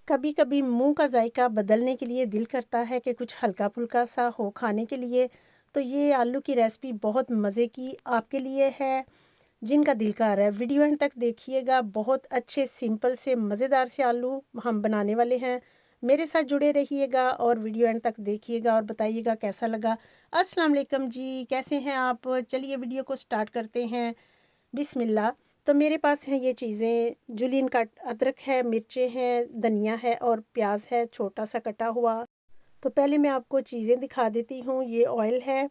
कभी कभी मुंह का जायका बदलने के लिए दिल करता है कि कुछ हल्का फुल्का सा हो खाने के लिए। तो ये आलू की रेसिपी बहुत मज़े की आपके लिए है। जिनका दिल कर रहा है वीडियो एंड तक देखिएगा। बहुत अच्छे सिंपल से मज़ेदार से आलू हम बनाने वाले हैं। मेरे साथ जुड़े रहिएगा और वीडियो एंड तक देखिएगा और बताइएगा कैसा लगा। अस्सलाम वालेकुम जी, कैसे हैं आप? चलिए वीडियो को स्टार्ट करते हैं। बिस्मिल्लाह। तो मेरे पास हैं ये चीज़ें, जुलियन कट अदरक है, मिर्चें हैं, धनिया है और प्याज है छोटा सा कटा हुआ। तो पहले मैं आपको चीज़ें दिखा देती हूँ। ये ऑयल है,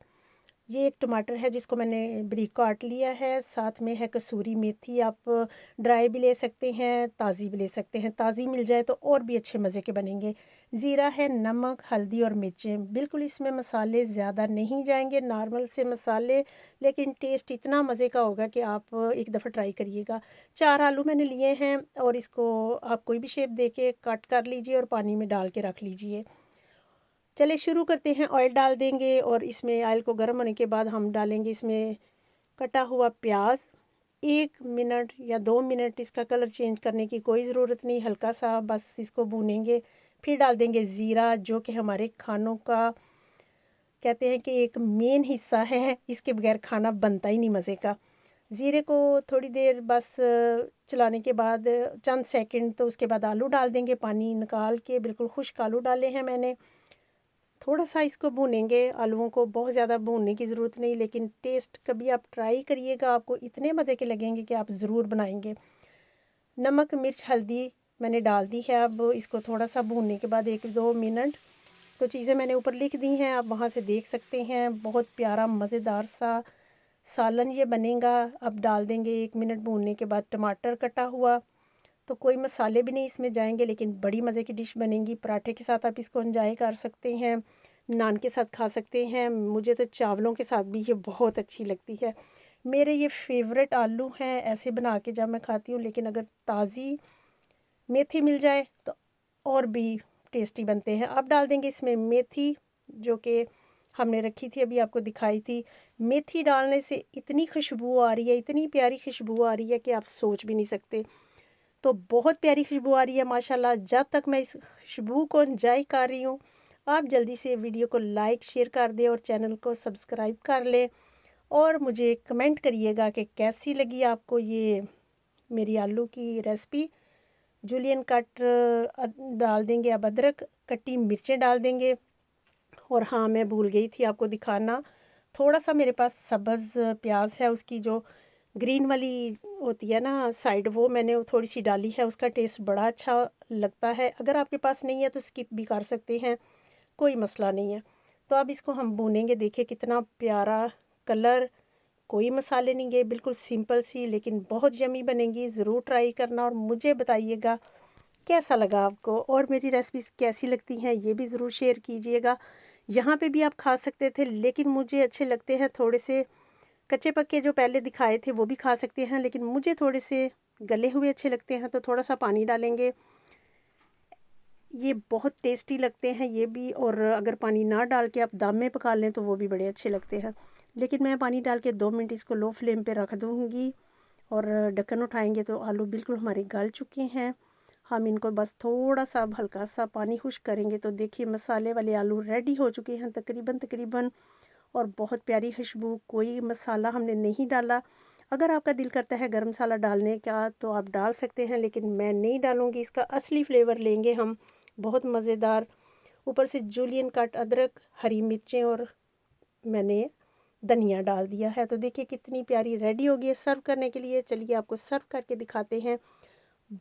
ये एक टमाटर है जिसको मैंने बारीक काट लिया है, साथ में है कसूरी मेथी। आप ड्राई भी ले सकते हैं, ताज़ी भी ले सकते हैं। ताज़ी मिल जाए तो और भी अच्छे मज़े के बनेंगे। ज़ीरा है, नमक, हल्दी और मिर्चें। बिल्कुल इसमें मसाले ज़्यादा नहीं जाएंगे, नॉर्मल से मसाले, लेकिन टेस्ट इतना मज़े का होगा कि आप एक दफ़ा ट्राई करिएगा। 4 आलू मैंने लिए हैं और इसको आप कोई भी शेप दे के कट कर लीजिए और पानी में डाल के रख लीजिए। चलिए शुरू करते हैं। ऑयल डाल देंगे और इसमें ऑयल को गर्म होने के बाद हम डालेंगे इसमें कटा हुआ प्याज। 1 मिनट या 2 मिनट इसका कलर चेंज करने की कोई ज़रूरत नहीं, हल्का सा बस इसको भूनेंगे। फिर डाल देंगे ज़ीरा, जो कि हमारे खानों का कहते हैं कि एक मेन हिस्सा है, इसके बगैर खाना बनता ही नहीं मज़े का। ज़ीरे को थोड़ी देर बस चलाने के बाद चंद सेकंड, तो उसके बाद आलू डाल देंगे। पानी निकाल के बिल्कुल खुश्क आलू डाले हैं मैंने। थोड़ा सा इसको भूनेंगे, आलूओं को बहुत ज़्यादा भूनने की ज़रूरत नहीं, लेकिन टेस्ट कभी आप ट्राई करिएगा, आपको इतने मज़े के लगेंगे कि आप ज़रूर बनाएंगे। नमक, मिर्च, हल्दी मैंने डाल दी है। अब इसको थोड़ा सा भूनने के बाद 1-2 मिनट, तो चीज़ें मैंने ऊपर लिख दी हैं, आप वहाँ से देख सकते हैं। बहुत प्यारा मज़ेदार सा सालन ये बनेगा। अब डाल देंगे 1 मिनट भूनने के बाद टमाटर कटा हुआ। तो कोई मसाले भी नहीं इसमें जाएंगे, लेकिन बड़ी मज़े की डिश बनेगी। पराठे के साथ आप इसको एंजॉय कर सकते हैं, नान के साथ खा सकते हैं। मुझे तो चावलों के साथ भी ये बहुत अच्छी लगती है। मेरे ये फेवरेट आलू हैं ऐसे बना के जब मैं खाती हूँ, लेकिन अगर ताज़ी मेथी मिल जाए तो और भी टेस्टी बनते हैं। अब डाल देंगे इसमें मेथी, जो कि हमने रखी थी, अभी आपको दिखाई थी। मेथी डालने से इतनी खुशबू आ रही है, इतनी प्यारी खुशबू आ रही है कि आप सोच भी नहीं सकते। तो बहुत प्यारी खुशबू आ रही है माशाल्लाह। जब तक मैं इस खुशबू को एंजॉय कर रही हूँ, आप जल्दी से वीडियो को लाइक शेयर कर दें और चैनल को सब्सक्राइब कर लें और मुझे कमेंट करिएगा कि कैसी लगी आपको ये मेरी आलू की रेसिपी। जूलियन कट डाल देंगे। अब अदरक, कटी मिर्चें डाल देंगे। और हाँ, मैं भूल गई थी आपको दिखाना, थोड़ा सा मेरे पास सब्ज़ प्याज है, उसकी जो ग्रीन वाली होती है ना साइड, वो मैंने थोड़ी सी डाली है। उसका टेस्ट बड़ा अच्छा लगता है। अगर आपके पास नहीं है तो स्किप भी कर सकते हैं, कोई मसला नहीं है। तो अब इसको हम भूनेंगे। देखिए कितना प्यारा कलर, कोई मसाले नहीं गए, बिल्कुल सिंपल सी लेकिन बहुत यमी बनेगी। ज़रूर ट्राई करना और मुझे बताइएगा कैसा लगा आपको, और मेरी रेसिपीज़ कैसी लगती हैं ये भी ज़रूर शेयर कीजिएगा। यहाँ पे भी आप खा सकते थे, लेकिन मुझे अच्छे लगते हैं थोड़े से कच्चे पक्के। जो पहले दिखाए थे वो भी खा सकते हैं, लेकिन मुझे थोड़े से गले हुए अच्छे लगते हैं, तो थोड़ा सा पानी डालेंगे। ये बहुत टेस्टी लगते हैं ये भी, और अगर पानी ना डाल के आप दम में पका लें तो वो भी बड़े अच्छे लगते हैं। लेकिन मैं पानी डाल के 2 मिनट इसको लो फ्लेम पे रख दूँगी और ढक्कन उठाएंगे तो आलू बिल्कुल हमारे गल चुके हैं। हम इनको बस थोड़ा सा अब हल्का सा पानी खुश्क करेंगे तो देखिए मसाले वाले आलू रेडी हो चुके हैं तकरीबन तकरीबन। और बहुत प्यारी खुशबू, कोई मसाला हमने नहीं डाला। अगर आपका दिल करता है गरम मसाला डालने का तो आप डाल सकते हैं, लेकिन मैं नहीं डालूँगी। इसका असली फ्लेवर लेंगे हम, बहुत मज़ेदार। ऊपर से जूलियन कट अदरक, हरी मिर्चें और मैंने धनिया डाल दिया है। तो देखिए कितनी प्यारी रेडी हो गई है सर्व करने के लिए। चलिए आपको सर्व करके दिखाते हैं।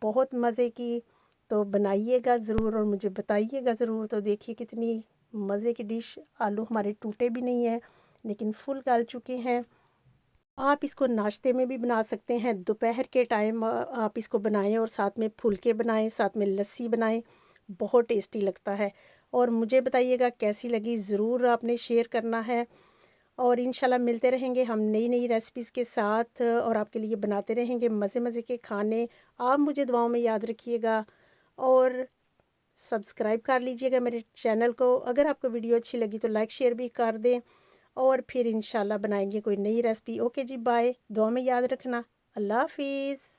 बहुत मज़े की, तो बनाइएगा ज़रूर और मुझे बताइएगा ज़रूर। तो देखिए कितनी मज़े की डिश, आलू हमारे टूटे भी नहीं हैं लेकिन फुल गल चुके हैं। आप इसको नाश्ते में भी बना सकते हैं, दोपहर के टाइम आप इसको बनाएं और साथ में फुलके बनाएं, साथ में लस्सी बनाएं, बहुत टेस्टी लगता है। और मुझे बताइएगा कैसी लगी, ज़रूर आपने शेयर करना है। और इंशाल्लाह मिलते रहेंगे हम नई नई रेसिपीज़ के साथ और आपके लिए बनाते रहेंगे मज़े मज़े के खाने। आप मुझे दुआओं में याद रखिएगा और सब्सक्राइब कर लीजिएगा मेरे चैनल को। अगर आपको वीडियो अच्छी लगी तो लाइक शेयर भी कर दें और फिर इंशाल्लाह बनाएंगे कोई नई रेसिपी। ओके जी, बाय, दुआ में याद रखना। अल्लाह हाफिज़।